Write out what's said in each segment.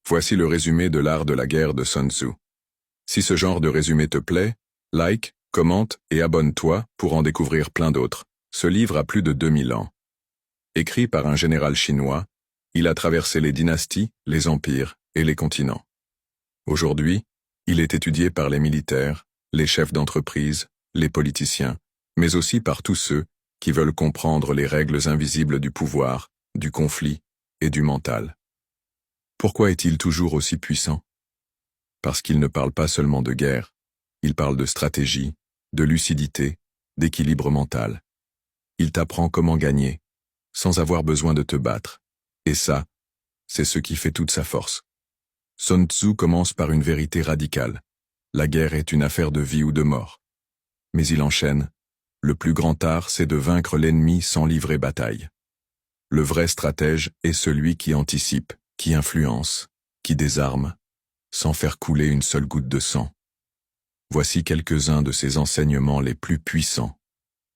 Voici le résumé de l'art de la guerre de Sun Tzu. Si ce genre de résumé te plaît, like, commente et abonne-toi pour en découvrir plein d'autres. Ce livre a plus de 2000 ans. Écrit par un général chinois, il a traversé les dynasties, les empires et les continents. Aujourd'hui, il est étudié par les militaires, les chefs d'entreprise, les politiciens, mais aussi par tous ceux qui veulent comprendre les règles invisibles du pouvoir, du conflit et du mental. Pourquoi est-il toujours aussi puissant? Parce qu'il ne parle pas seulement de guerre, il parle de stratégie, de lucidité, d'équilibre mental. Il t'apprend comment gagner, sans avoir besoin de te battre. Et ça, c'est ce qui fait toute sa force. Sun Tzu commence par une vérité radicale. La guerre est une affaire de vie ou de mort. Mais il enchaîne. Le plus grand art, c'est de vaincre l'ennemi sans livrer bataille. Le vrai stratège est celui qui anticipe, qui influence, qui désarme, sans faire couler une seule goutte de sang. Voici quelques-uns de ses enseignements les plus puissants.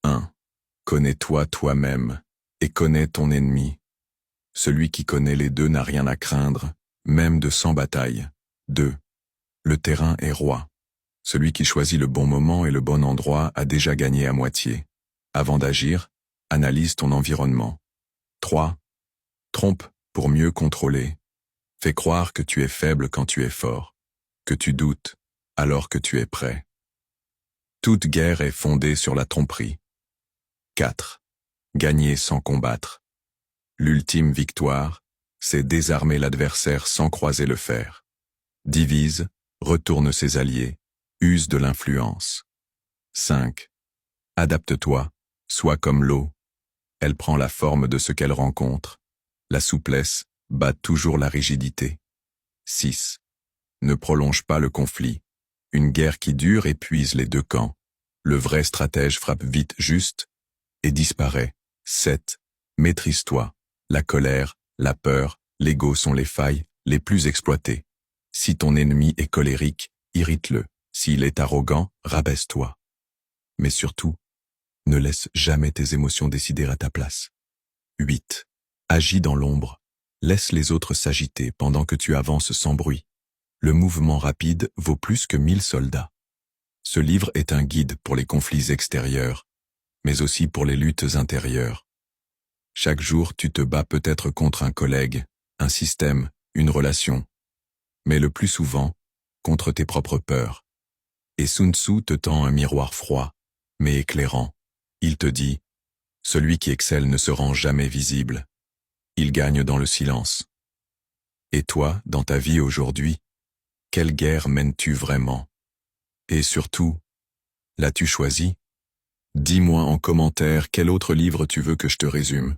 1. Connais-toi toi-même et connais ton ennemi. Celui qui connaît les deux n'a rien à craindre, même de 100 batailles. 2. Le terrain est roi. Celui qui choisit le bon moment et le bon endroit a déjà gagné à moitié. Avant d'agir, analyse ton environnement. 3. Trompe pour mieux contrôler. Fais croire que tu es faible quand tu es fort, que tu doutes alors que tu es prêt. Toute guerre est fondée sur la tromperie. 4. Gagner sans combattre. L'ultime victoire, c'est désarmer l'adversaire sans croiser le fer. Divise, retourne ses alliés, use de l'influence. 5. Adapte-toi, sois comme l'eau. Elle prend la forme de ce qu'elle rencontre. La souplesse bat toujours la rigidité. 6. Ne prolonge pas le conflit. Une guerre qui dure épuise les deux camps. Le vrai stratège frappe vite juste et disparaît. 7. Maîtrise-toi. La colère, la peur, l'ego sont les failles les plus exploitées. Si ton ennemi est colérique, irrite-le. S'il est arrogant, rabaisse-toi. Mais surtout, ne laisse jamais tes émotions décider à ta place. 8. Agis dans l'ombre. Laisse les autres s'agiter pendant que tu avances sans bruit. Le mouvement rapide vaut plus que 1000 soldats. Ce livre est un guide pour les conflits extérieurs, mais aussi pour les luttes intérieures. Chaque jour, tu te bats peut-être contre un collègue, un système, une relation, mais le plus souvent, contre tes propres peurs. Et Sun Tzu te tend un miroir froid, mais éclairant. Il te dit, celui qui excelle ne se rend jamais visible. Il gagne dans le silence. Et toi, dans ta vie aujourd'hui, quelle guerre mènes-tu vraiment? Et surtout, l'as-tu choisi? Dis-moi en commentaire quel autre livre tu veux que je te résume.